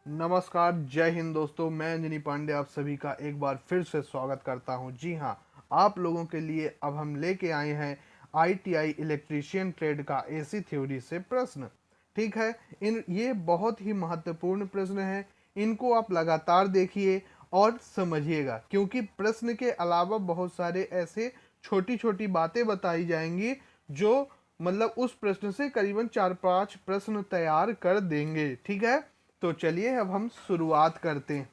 नमस्कार, जय हिंद दोस्तों। मैं अंजनी पांडे आप सभी का एक बार फिर से स्वागत करता हूं। जी हां, आप लोगों के लिए अब हम लेके आए हैं आईटीआई इलेक्ट्रीशियन ट्रेड का एसी थ्योरी से प्रश्न। ठीक है, इन ये बहुत ही महत्वपूर्ण प्रश्न है। इनको आप लगातार देखिए और समझिएगा, क्योंकि प्रश्न के अलावा बहुत सारे ऐसे छोटी छोटी बातें बताई जाएंगी जो मतलब उस प्रश्न से करीबन 4-5 प्रश्न तैयार कर देंगे। ठीक है, तो चलिए अब हम शुरुआत करते हैं।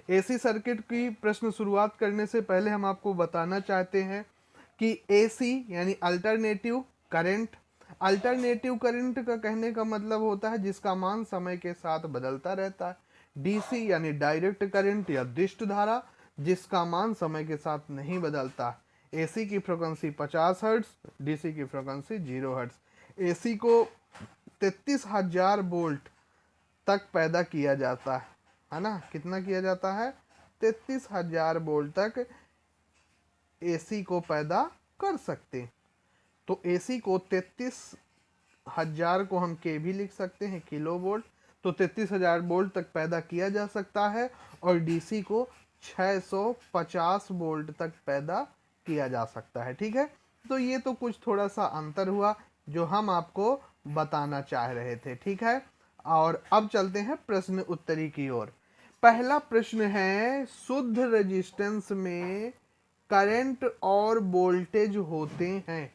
एसी सर्किट की प्रश्न शुरुआत करने से पहले हम आपको बताना चाहते हैं कि एसी यानी अल्टरनेटिव करंट। अल्टरनेटिव करंट का कहने का मतलब होता है जिसका मान समय के साथ बदलता रहता है। डीसी यानी डायरेक्ट करंट या दिष्ट धारा, जिसका मान समय के साथ नहीं बदलता। एसी की फ्रीक्वेंसी 50 हर्ट्ज, डीसी की फ्रीक्वेंसी 0 हर्ट्ज। एसी को 33,000 वोल्ट तक पैदा किया जाता है ना। कितना किया जाता है? 33,000 वोल्ट तक एसी को पैदा कर सकते हैं। तो एसी को 33,000 को हम के भी लिख सकते हैं, किलो वोल्ट। तो 33,000 वोल्ट तक पैदा किया जा सकता है। और डीसी को 650 वोल्ट तक पैदा किया जा सकता है। ठीक है, तो ये तो कुछ थोड़ा सा अंतर हुआ जो हम आपको बताना चाह रहे थे। ठीक है, और अब चलते हैं प्रश्न उत्तरी की ओर। पहला प्रश्न है, शुद्ध रेजिस्टेंस में करंट और वोल्टेज होते हैं।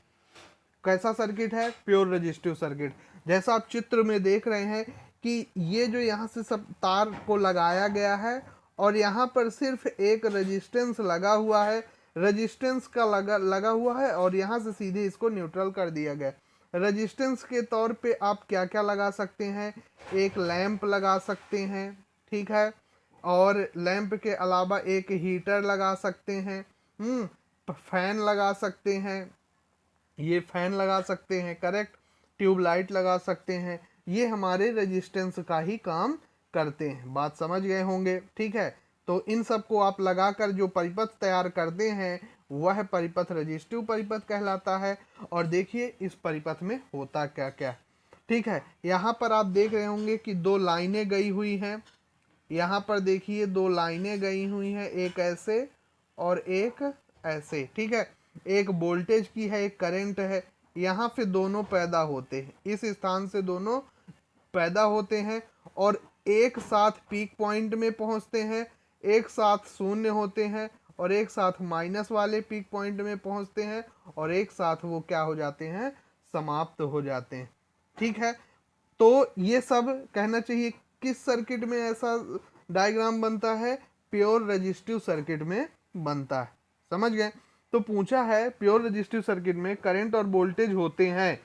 कैसा सर्किट है? Pure resistive circuit. जैसा आप चित्र में देख रहे हैं कि ये जो यहाँ से सब तार को लगाया गया है और यहाँ पर सिर्फ एक रेजिस्टेंस लगा हुआ है। रेजिस्टेंस का लगा हुआ है और यहाँ से सीधे इसको न्यूट्रल कर दिया गया। रेजिस्टेंस के तौर पे आप क्या क्या लगा सकते हैं? एक लैंप लगा सकते हैं, ठीक है, और लैंप के अलावा एक हीटर लगा सकते हैं, फैन लगा सकते हैं, ये फैन लगा सकते हैं, करेक्ट, ट्यूबलाइट लगा सकते हैं। ये हमारे रेजिस्टेंस का ही काम करते हैं। बात समझ गए होंगे। ठीक है, तो इन सब को आप लगाकर जो परिपथ तैयार करते हैं वह परिपथ रेजिस्टिव परिपथ कहलाता है। और देखिए इस परिपथ में होता क्या क्या। ठीक है, यहाँ पर आप देख रहे होंगे कि दो लाइनें गई हुई हैं। यहाँ पर देखिए दो लाइनें गई हुई हैं, एक ऐसे और एक ऐसे। ठीक है, एक वोल्टेज की है, एक करंट है। यहाँ से दोनों पैदा होते हैं, इस स्थान से दोनों पैदा होते हैं और एक साथ पीक पॉइंट में पहुंचते हैं, एक साथ शून्य होते हैं और एक साथ माइनस वाले पीक पॉइंट में पहुंचते हैं और एक साथ वो क्या हो जाते हैं? समाप्त हो जाते हैं। ठीक है, तो ये सब कहना चाहिए किस सर्किट में ऐसा डायग्राम बनता है? प्योर रेजिस्टिव सर्किट में बनता है। समझ गए? तो पूछा है प्योर रेजिस्टिव सर्किट में करंट और वोल्टेज होते हैं।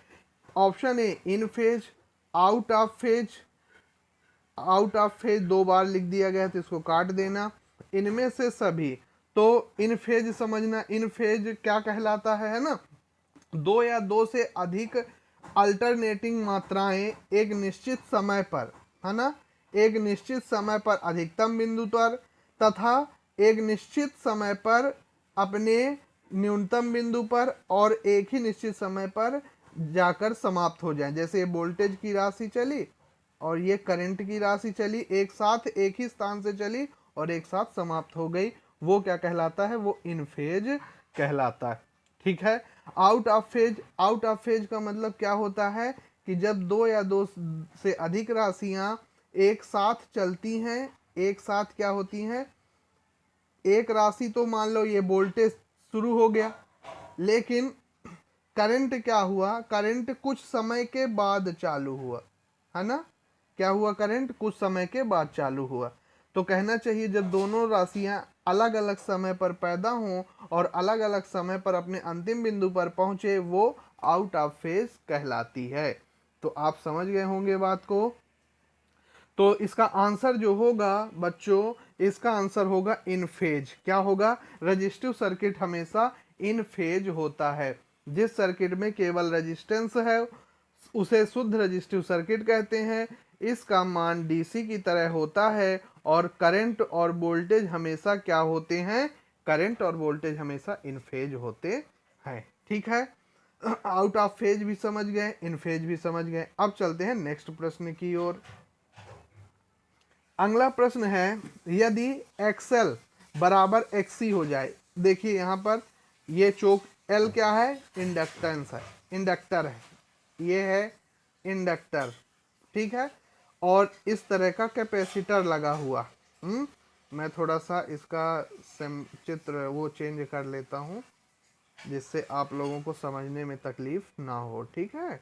Option A in phase, out of phase. Out of phase दो बार लिख दिया गया है तो इसको काट देना। इनमें से सभी। तो इन फेज समझना, इन फेज क्या कहलाता है ना, दो या दो से अधिक अल्टरनेटिंग मात्राएं एक निश्चित समय पर, है ना, एक निश्चित समय पर अधिकतम बिंदु पर तथा एक निश्चित समय पर अपने न्यूनतम बिंदु पर और एक ही निश्चित समय पर जाकर समाप्त हो जाए। जैसे वोल्टेज की राशि चली और ये करंट की राशि चली, एक साथ एक ही स्थान से चली और एक साथ समाप्त हो गई, वो क्या कहलाता है? वो इन फेज कहलाता है। ठीक है, out of phase. Out of phase का मतलब क्या होता है कि जब दो या दो से अधिक राशियां एक साथ चलती हैं, एक साथ क्या होती हैं? एक राशि तो मान लो ये वोल्टेज शुरू हो गया, लेकिन करंट क्या हुआ? करंट कुछ समय के बाद चालू हुआ, है ना। क्या हुआ? करंट कुछ समय के बाद चालू हुआ। तो कहना चाहिए जब दोनों राशियां अलग अलग समय पर पैदा हों और अलग अलग समय पर अपने अंतिम बिंदु पर पहुंचे, वो आउट ऑफ फेज कहलाती है। तो आप समझ गए होंगे बात को। तो इसका आंसर जो होगा बच्चों, इसका आंसर होगा इन फेज। क्या होगा? रजिस्टिव सर्किट हमेशा इन फेज होता है। जिस सर्किट में केवल रेजिस्टेंस है उसे शुद्ध रजिस्टिव सर्किट कहते हैं। इसका मान डीसी की तरह होता है और करंट और वोल्टेज हमेशा क्या होते हैं? करंट और वोल्टेज हमेशा इन फेज होते हैं। ठीक है, आउट ऑफ फेज भी समझ गए, इन फेज भी समझ गए। अब चलते हैं नेक्स्ट प्रश्न की ओर। अगला प्रश्न है, यदि एक्सएल बराबर एक्सी हो जाए। देखिए यहाँ पर ये चोक एल क्या है, इंडक्टेंस है, इंडक्टर है, ये है इंडक्टर, ठीक है। और इस तरह का कैपेसिटर लगा हुआ। मैं थोड़ा सा इसका चित्र वो चेंज कर लेता हूँ जिससे आप लोगों को समझने में तकलीफ ना हो, ठीक है।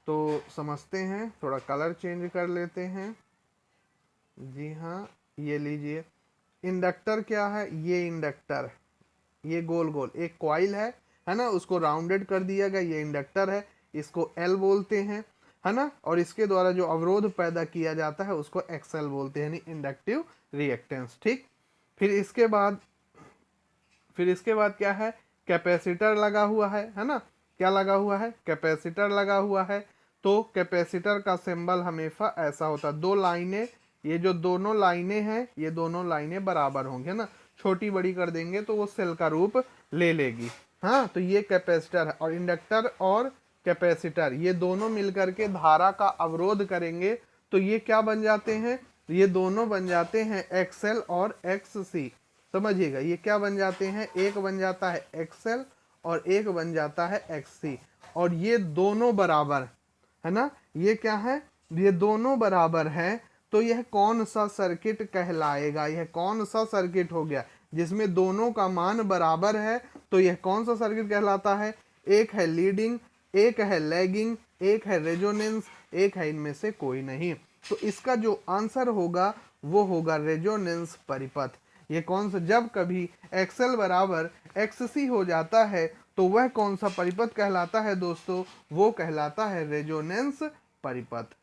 तो समझते हैं, थोड़ा कलर चेंज कर लेते हैं। जी हाँ, ये लीजिए, इंडक्टर क्या है, ये इंडक्टर, ये गोल गोल एक कॉइल है ना, उसको राउंडेड कर दिया गया, ये इंडक्टर है, इसको एल बोलते हैं, है ना। और इसके द्वारा जो अवरोध पैदा किया जाता है उसको एक्सएल बोलते हैं, यानी इंडक्टिव रिएक्टेंस, ठीक। फिर इसके बाद क्या है, कैपेसिटर लगा हुआ है ना। क्या लगा हुआ है, कैपेसिटर लगा हुआ है। तो कैपेसिटर का सिंबल हमेशा ऐसा होता है, दो लाइनें, ये जो दोनों लाइनें हैं ये दोनों लाइनें बराबर होंगी ना, छोटी बड़ी कर देंगे तो वो सेल का रूप ले लेगी। हाँ, तो ये कैपेसिटर है। और इंडक्टर और कैपेसिटर ये दोनों मिलकर के धारा का अवरोध करेंगे तो ये क्या बन जाते हैं, ये दोनों बन जाते हैं एक्सएल और एक्ससी। समझिएगा, ये क्या बन जाते हैं, एक बन जाता है एक्सएल और एक बन जाता है एक्ससी। और ये दोनों बराबर है ना, ये क्या है, ये दोनों बराबर है। तो यह कौन सा सर्किट कहलाएगा, यह कौन सा सर्किट हो गया जिसमें दोनों का मान बराबर है, तो यह कौन सा सर्किट कहलाता है। एक है लीडिंग, एक है लैगिंग, एक है रेजोनेंस, एक है इनमें से कोई नहीं। तो इसका जो आंसर होगा वो होगा रेजोनेंस परिपथ। ये कौन सा, जब कभी एक्सएल बराबर एक्ससी हो जाता है तो वह कौन सा परिपथ कहलाता है दोस्तों, वो कहलाता है रेजोनेंस परिपथ।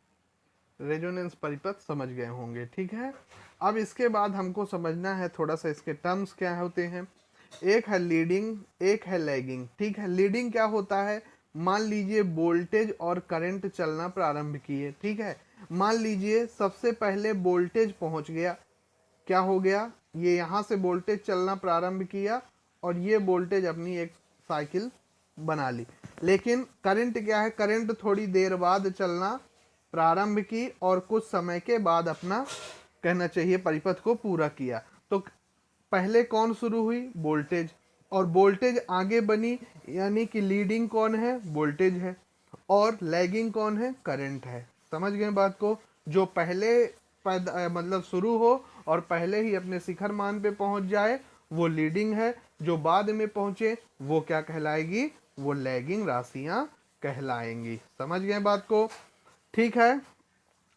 रेजोनेंस परिपथ समझ गए होंगे, ठीक है। अब इसके बाद हमको समझना है थोड़ा सा इसके टर्म्स क्या होते हैं। एक है लीडिंग, एक है लैगिंग, ठीक है। लीडिंग क्या होता है, मान लीजिए वोल्टेज और करंट चलना प्रारंभ किए, ठीक है। मान लीजिए सबसे पहले वोल्टेज पहुंच गया, क्या हो गया, ये यहाँ से वोल्टेज चलना प्रारंभ किया और ये वोल्टेज अपनी एक साइकिल बना ली। लेकिन करंट क्या है, करंट थोड़ी देर बाद चलना प्रारंभ की और कुछ समय के बाद अपना, कहना चाहिए, परिपथ को पूरा किया। तो पहले कौन शुरू हुई, वोल्टेज, और वोल्टेज आगे बनी, यानी कि लीडिंग कौन है, वोल्टेज है, और लैगिंग कौन है, करंट है। समझ गए बात को, जो पहले मतलब शुरू हो और पहले ही अपने शिखर मान पे पहुंच जाए वो लीडिंग है, जो बाद में पहुंचे वो क्या कहलाएगी, वो लैगिंग राशियां कहलाएंगी। समझ गए बात को, ठीक है।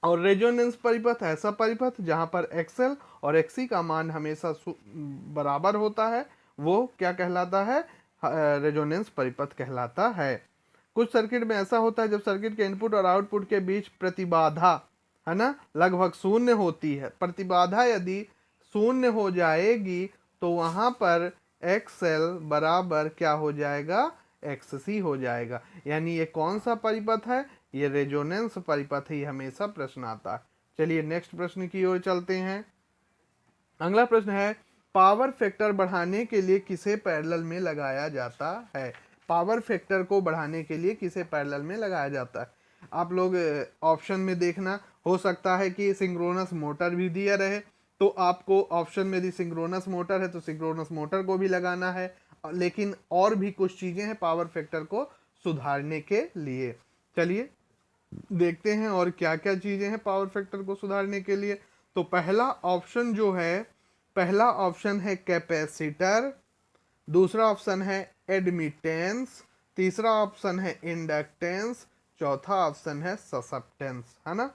और रेजोनेंस परिपथ ऐसा परिपथ जहां पर एक्सएल और एक्सी का मान हमेशा बराबर होता है, वो क्या कहलाता है, रेजोनेंस परिपथ कहलाता है। कुछ सर्किट में ऐसा होता है जब सर्किट के इनपुट और आउटपुट के बीच प्रतिबाधा, है ना, लगभग शून्य होती है। प्रतिबाधा यदि शून्य हो जाएगी तो वहां पर एक्सएल बराबर क्या हो जाएगा, एक्ससी हो जाएगा। यानी ये कौन सा परिपथ है, ये रेजोनेंस परिपथ ही हमेशा प्रश्न आता है। चलिए नेक्स्ट प्रश्न की ओर चलते हैं। अगला प्रश्न है, पावर फैक्टर बढ़ाने के लिए किसे पैरेलल में लगाया जाता है। पावर फैक्टर को बढ़ाने के लिए किसे पैरेलल में लगाया जाता है। आप लोग ऑप्शन में देखना, हो सकता है कि सिंक्रोनस मोटर भी दिया रहे, तो आपको ऑप्शन में यदि सिंक्रोनस मोटर है तो सिंक्रोनस मोटर को भी लगाना है। लेकिन और भी कुछ चीजें हैं पावर फैक्टर को सुधारने के लिए। चलिए देखते हैं और क्या क्या चीजें हैं पावर फैक्टर को सुधारने के लिए। तो पहला ऑप्शन जो है, पहला ऑप्शन है कैपेसिटर, दूसरा ऑप्शन है एडमिटेंस, तीसरा ऑप्शन है इंडक्टेंस, चौथा ऑप्शन है ससेप्टेंस, है ना।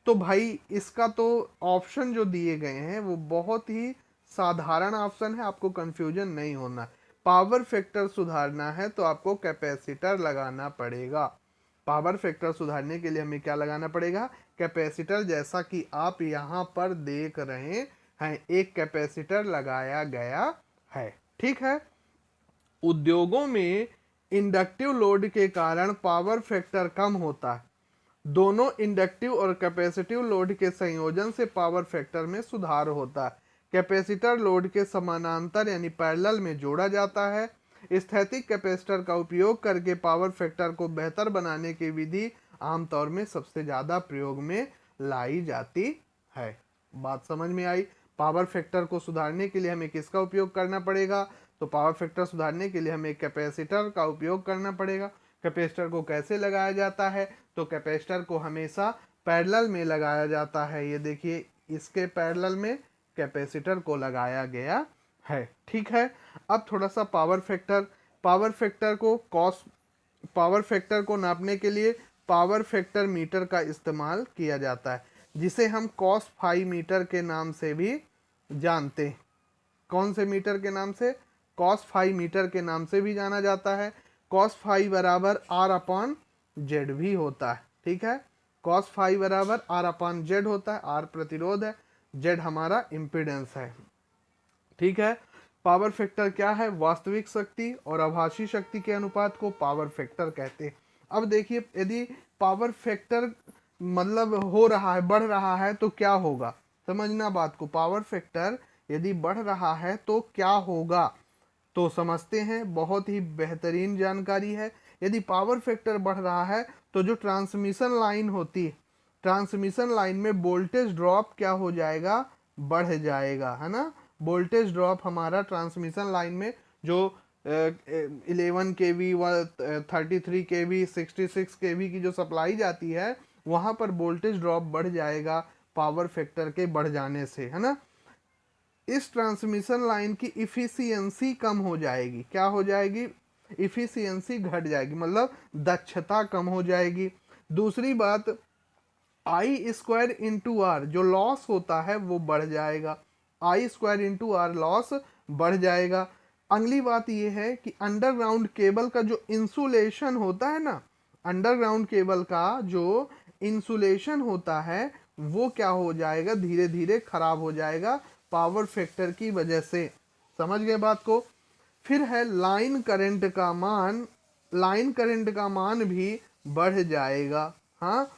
तो भाई इसका तो ऑप्शन जो दिए गए हैं वो बहुत ही साधारण ऑप्शन है, आपको कंफ्यूजन नहीं होना। पावर फैक्टर सुधारना है तो आपको कैपेसिटर लगाना पड़ेगा। पावर फैक्टर सुधारने के लिए हमें क्या लगाना पड़ेगा, कैपेसिटर, जैसा कि आप यहाँ पर देख रहे हैं एक कैपेसिटर लगाया गया है, ठीक है। उद्योगों में इंडक्टिव लोड के कारण पावर फैक्टर कम होता है। दोनों इंडक्टिव और कैपेसिटिव लोड के संयोजन से पावर फैक्टर में सुधार होता है। कैपेसिटर लोड के समानांतर यानी पैरेलल में जोड़ा जाता है। स्थैतिक कैपेसिटर का उपयोग करके पावर फैक्टर को बेहतर बनाने की विधि आमतौर में सबसे ज्यादा प्रयोग में लाई जाती है। बात समझ में आई। पावर फैक्टर को सुधारने के लिए हमें किसका उपयोग करना पड़ेगा? तो पावर फैक्टर सुधारने के लिए हमें कैपेसिटर का उपयोग करना पड़ेगा। कैपेसिटर को कैसे लगाया जाता है? तो कैपेसिटर को हमेशा पैरेलल में लगाया जाता है। ये देखिए, इसके पैरेलल में कैपेसिटर को लगाया गया है। ठीक है, अब थोड़ा सा पावर फैक्टर पावर फैक्टर को नापने के लिए पावर फैक्टर मीटर का इस्तेमाल किया जाता है, जिसे हम कॉस फाई मीटर के नाम से भी जानते हैं। कौन से मीटर के नाम से? कॉस फाई मीटर के नाम से भी जाना जाता है। कॉस फाई बराबर आर अपॉन जेड भी होता है। ठीक है, कॉस फाई बराबर आर अपॉन जेड होता है। आर प्रतिरोध है, जेड हमारा इम्पिडेंस है। ठीक है, पावर फैक्टर क्या है? वास्तविक शक्ति और आभासी शक्ति के अनुपात को पावर फैक्टर कहते हैं। अब देखिए, यदि पावर फैक्टर मतलब हो रहा है, बढ़ रहा है, तो क्या होगा? समझना बात को। पावर फैक्टर यदि बढ़ रहा है तो क्या होगा, तो समझते हैं। बहुत ही बेहतरीन जानकारी है। यदि पावर फैक्टर बढ़ रहा है तो जो ट्रांसमिशन लाइन होती है, ट्रांसमिशन लाइन में वोल्टेज ड्रॉप क्या हो जाएगा? बढ़ जाएगा, है ना। वोल्टेज ड्रॉप हमारा ट्रांसमिशन लाइन में जो 11 kV व 33 kV 66 kV की जो सप्लाई जाती है, वहां पर वोल्टेज ड्रॉप बढ़ जाएगा पावर फैक्टर के बढ़ जाने से, है ना। इस ट्रांसमिशन लाइन की इफिशियंसी कम हो जाएगी। क्या हो जाएगी? इफिशियंसी घट जाएगी, मतलब दक्षता कम हो जाएगी। दूसरी बात, आई स्क्वायर इंटू आर जो लॉस होता है वो बढ़ जाएगा। आई स्क्वायर इंटू आर लॉस बढ़ जाएगा। अगली बात यह है कि अंडरग्राउंड केबल का जो इंसुलेशन होता है ना, अंडरग्राउंड केबल का जो इंसुलेशन होता है वो क्या हो जाएगा? धीरे धीरे खराब हो जाएगा पावर फैक्टर की वजह से। समझ गए बात को। फिर है लाइन करंट का मान। लाइन करंट का मान भी बढ़ जाएगा। हाँ,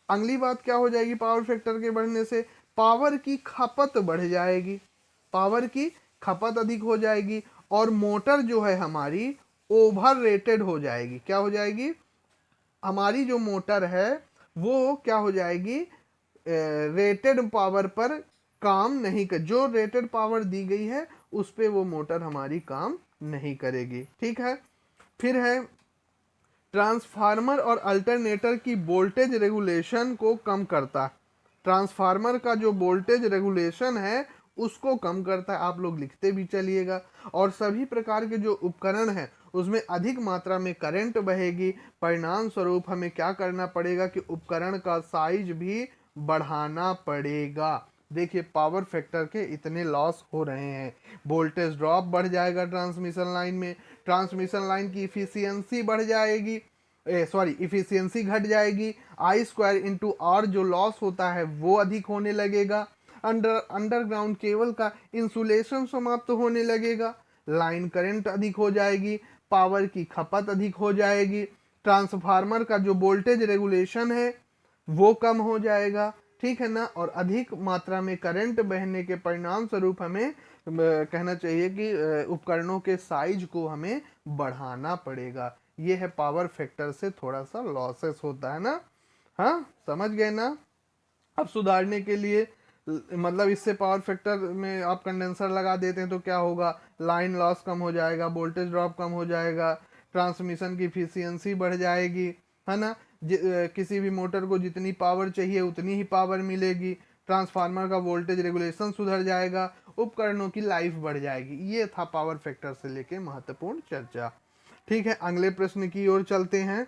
अगली बात क्या हो जाएगी पावर फैक्टर के बढ़ने से? पावर की खपत बढ़ जाएगी। पावर की खपत अधिक हो जाएगी और मोटर जो है हमारी ओवर रेटेड हो जाएगी। क्या हो जाएगी? हमारी जो मोटर है वो क्या हो जाएगी? रेटेड पावर पर काम नहीं कर, जो रेटेड पावर दी गई है उस पे वो मोटर हमारी काम नहीं करेगी। ठीक है, फिर है ट्रांसफार्मर और अल्टरनेटर की वोल्टेज रेगुलेशन को कम करता है। ट्रांसफार्मर का जो वोल्टेज रेगुलेशन है उसको कम करता है। आप लोग लिखते भी चलिएगा। और सभी प्रकार के जो उपकरण हैं उसमें अधिक मात्रा में करंट बहेगी। परिणाम स्वरूप हमें क्या करना पड़ेगा कि उपकरण का साइज भी बढ़ाना पड़ेगा। देखिए, पावर फैक्टर के इतने लॉस हो रहे हैं। वोल्टेज ड्रॉप बढ़ जाएगा ट्रांसमिशन लाइन में, ट्रांसमिशन लाइन की इफिशियंसी बढ़ जाएगी, इफिशियंसी घट जाएगी। आई स्क्वायर इंटू आर जो लॉस होता है वो अधिक होने लगेगा। अंडरग्राउंड केबल का इंसुलेशन समाप्त होने लगेगा। लाइन करंट अधिक हो जाएगी, पावर की खपत अधिक हो जाएगी। ट्रांसफार्मर का जो वोल्टेज रेगुलेशन है वो कम हो जाएगा। ठीक है ना। और अधिक मात्रा में करंट बहने के परिणाम स्वरूप हमें कहना चाहिए कि उपकरणों के साइज को हमें बढ़ाना पड़ेगा। ये है पावर फैक्टर से थोड़ा सा लॉसेस होता है ना। हाँ, समझ गए ना। अब सुधारने के लिए मतलब इससे पावर फैक्टर में आप कंडेंसर लगा देते हैं तो क्या होगा? लाइन लॉस कम हो जाएगा, वोल्टेज ड्रॉप कम हो जाएगा, ट्रांसमिशन की इफिशियंसी बढ़ जाएगी, है ना। किसी भी मोटर को जितनी पावर चाहिए उतनी ही पावर मिलेगी। ट्रांसफार्मर का वोल्टेज रेगुलेशन सुधर जाएगा, उपकरणों की लाइफ बढ़ जाएगी। ये था पावर फैक्टर से लेके महत्वपूर्ण चर्चा। ठीक है, अगले प्रश्न की ओर चलते हैं।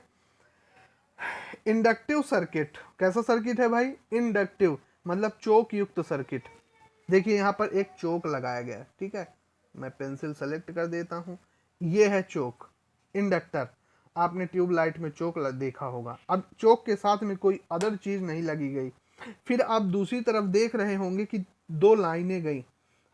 इंडक्टिव सर्किट कैसा सर्किट है भाई? इंडक्टिव मतलब चोक युक्त सर्किट। देखिए यहाँ पर एक चोक लगाया गया है। ठीक है, मैं पेंसिल सेलेक्ट कर देता हूँ। ये है चोक, इंडक्टर। आपने ट्यूबलाइट में चोक देखा होगा। अब चोक के साथ में कोई अदर चीज नहीं लगी गई। फिर आप दूसरी तरफ देख रहे होंगे कि दो लाइनें गई,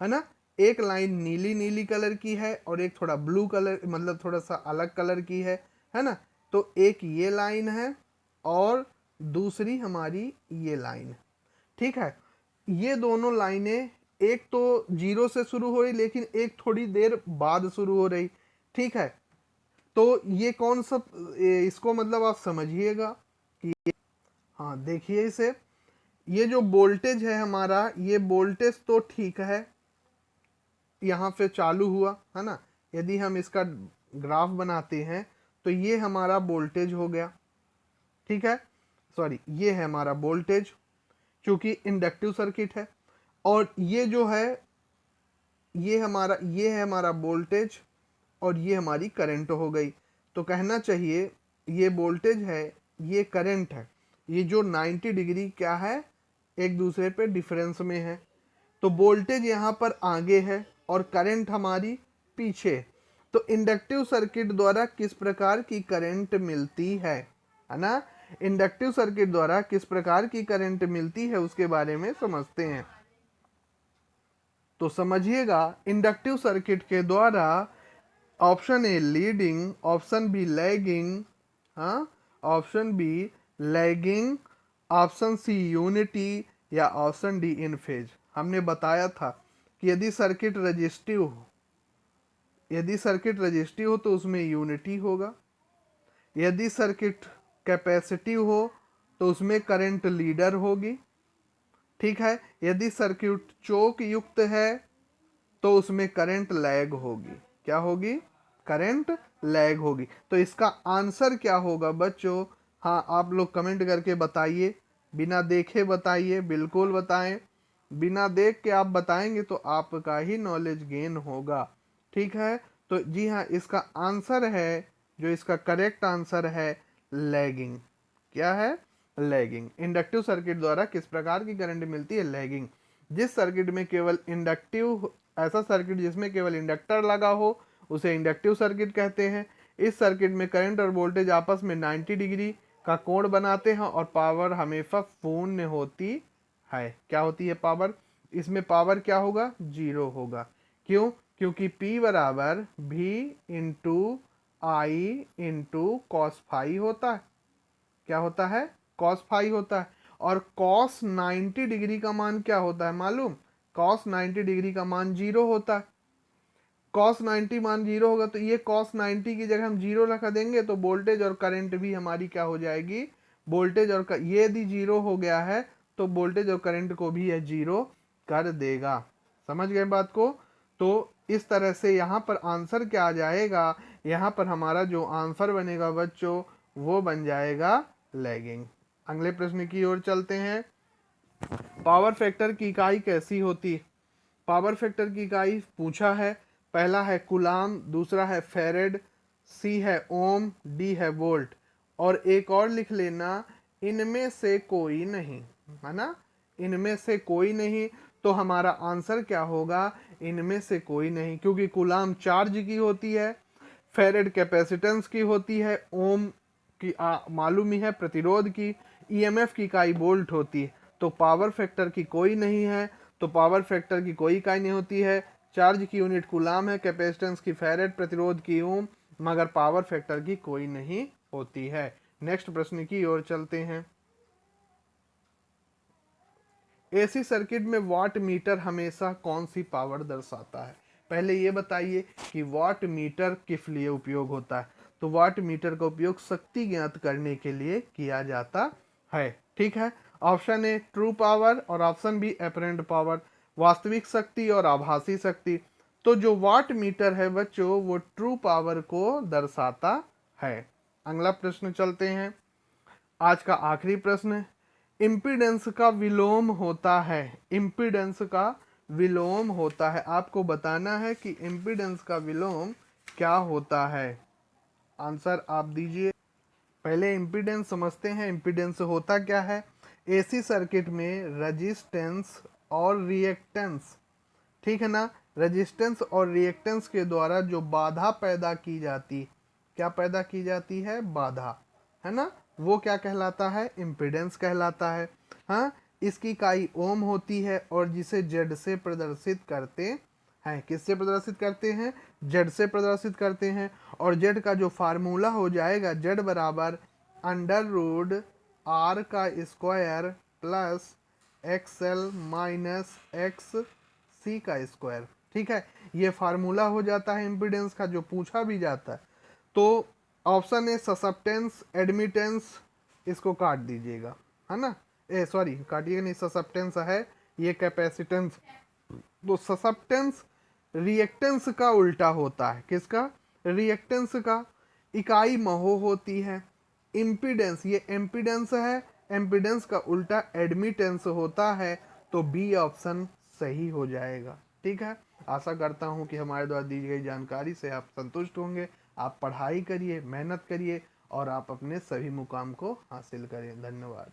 है ना। एक लाइन नीली नीली कलर की है और एक थोड़ा ब्लू कलर, मतलब थोड़ा सा अलग कलर की है ना। तो एक ये लाइन है और दूसरी हमारी ये लाइन। ठीक है, ये दोनों लाइनें एक तो जीरो से शुरू हो रही लेकिन एक थोड़ी देर बाद शुरू हो रही। ठीक है, तो ये कौन सा, इसको मतलब आप समझिएगा कि हाँ देखिए इसे, ये जो वोल्टेज है हमारा, ये वोल्टेज तो ठीक है, यहाँ पे चालू हुआ है ना। यदि हम इसका ग्राफ बनाते हैं तो ये हमारा वोल्टेज हो गया, ठीक है, सॉरी ये है हमारा वोल्टेज क्योंकि इंडक्टिव सर्किट है। और ये जो है ये है हमारा वोल्टेज और ये हमारी करंट हो गई। तो कहना चाहिए ये वोल्टेज है, ये करंट है, ये जो 90 डिग्री क्या है, एक दूसरे पे डिफरेंस में है। तो वोल्टेज यहाँ पर आगे है और करंट हमारी पीछे। तो इंडक्टिव सर्किट द्वारा किस प्रकार की करंट मिलती है ना, इंडक्टिव सर्किट द्वारा किस प्रकार की करंट मिलती है उसके बारे में समझते हैं। तो समझिएगा, इंडक्टिव सर्किट के द्वारा option A leading, option B lagging, हाँ, option B lagging, option C unity या ऑप्शन डी इन फेज। हमने बताया था कि यदि सर्किट रजिस्टिव हो, यदि सर्किट रजिस्टिव हो तो उसमें यूनिटी होगा, यदि सर्किट कैपेसिटिव हो तो उसमें करंट लीडर होगी, ठीक है, यदि सर्किट चोक युक्त है तो उसमें करंट लैग होगी। क्या होगी? करंट लैग होगी। तो इसका आंसर क्या होगा बच्चों? हाँ, आप लोग कमेंट करके बताइए, बिना देखे बताइए, बिल्कुल बताएं। बिना देख के आप बताएंगे तो आपका ही नॉलेज गेन होगा, ठीक है। तो जी हाँ, इसका आंसर है, जो इसका करेक्ट आंसर है, लैगिंग। क्या है? लैगिंग। इंडक्टिव सर्किट द्वारा किस प्रकार की करंट मिलती है? लैगिंग। जिस सर्किट में केवल इंडक्टिव, ऐसा सर्किट जिसमें केवल इंडक्टर लगा हो उसे इंडक्टिव सर्किट कहते हैं। इस सर्किट में करंट और वोल्टेज आपस में 90 डिग्री का कोण बनाते हैं और पावर हमेशा शून्य होती है। क्या होती है पावर? इसमें पावर क्या होगा? जीरो होगा। क्यों? क्योंकि P बराबर V इंटू आई इंटू कॉस फाई होता है। क्या होता है? कॉस फाई होता है। और कॉस 90 डिग्री का मान क्या होता है मालूम? कॉस 90 डिग्री का मान जीरो होता है। कॉस 90 मान जीरो होगा तो ये कॉस 90 की जगह हम जीरो रखा देंगे तो वोल्टेज और करंट भी हमारी क्या हो जाएगी? वोल्टेज और ये यदि जीरो हो गया है तो वोल्टेज और करंट को भी यह जीरो कर देगा। समझ गए बात को? तो इस तरह से यहाँ पर आंसर क्या आ जाएगा? यहाँ पर हमारा जो आंसर बनेगा बच्चों वो बन जाएगा लैगिंग। अगले प्रश्न की ओर चलते हैं। पावर फैक्टर की इकाई कैसी होती है? पावर फैक्टर की इकाई पूछा है। पहला है कुलाम, दूसरा है फेरेड, सी है ओम, डी है वोल्ट। और एक और लिख लेना, इनमें से कोई नहीं, है ना, इनमें से कोई नहीं। तो हमारा आंसर क्या होगा? इनमें से कोई नहीं, क्योंकि कुलाम चार्ज की होती है, फेरेड कैपेसिटेंस की होती है, ओम की मालूम ही है प्रतिरोध की, ईएमएफ की इकाई वोल्ट होती है। तो पावर फैक्टर की कोई नहीं है। तो पावर फैक्टर की कोई इकाई नहीं होती है। चार्ज की यूनिट कुलाम है, कैपेसिटेंस की फेरेड, प्रतिरोध की ओम, मगर पावर फैक्टर की कोई नहीं होती है। नेक्स्ट प्रश्न की ओर चलते हैं। एसी सर्किट में वाट मीटर हमेशा कौन सी पावर दर्शाता है? पहले ये बताइए कि वाट मीटर किस लिए उपयोग होता है। तो वाट मीटर का उपयोग शक्ति ज्ञात करने के लिए किया जाता है, ठीक है। ऑप्शन ए ट्रू पावर और ऑप्शन बी एपरेंट पावर, वास्तविक शक्ति और आभासी शक्ति। तो जो वाट मीटर है बच्चों वो ट्रू पावर को दर्शाता है। अगला प्रश्न चलते हैं, आज का आखिरी प्रश्न। इम्पीडेंस का विलोम होता है, इम्पीडेंस का विलोम होता है। आपको बताना है कि इम्पीडेंस का विलोम क्या होता है। आंसर आप दीजिए। पहले इम्पीडेंस समझते हैं, इम्पीडेंस होता क्या है। एसी सर्किट में रेजिस्टेंस और रिएक्टेंस, ठीक है ना, रेजिस्टेंस और रिएक्टेंस के द्वारा जो बाधा पैदा की जाती, क्या पैदा की जाती है? बाधा, है ना, वो क्या कहलाता है? इम्पीडेंस कहलाता है। हाँ, इसकी इकाई ओम होती है और जिसे जेड से प्रदर्शित करते हैं। किससे प्रदर्शित करते हैं? जेड से प्रदर्शित करते हैं। और जेड का जो फार्मूला हो जाएगा, जेड बराबर अंडर रूड आर का square plus XL minus X C का स्क्वायर, ठीक है। ये फार्मूला हो जाता है इम्पीडेंस का, जो पूछा भी जाता है। तो ऑप्शन है ससेप्टेंस, एडमिटेंस, इसको काट दीजिएगा, है ना, सॉरी कार्डियक नहीं, ससेप्टेंस है, ये कैपेसिटेंस। तो ससेप्टेंस रिएक्टेंस का उल्टा होता है। किसका? रिएक्टेंस का। इकाई महो होती है। इम्पीडेंस, ये एम्पीडेंस है, एम्पीडेंस का उल्टा एडमिटेंस होता है। तो बी ऑप्शन सही हो जाएगा। ठीक है, आशा करता हूं कि हमारे द्वारा दी गई जानकारी से आप संतुष्ट होंगे। आप पढ़ाई करिए, मेहनत करिए और आप अपने सभी मुकाम को हासिल करें। धन्यवाद।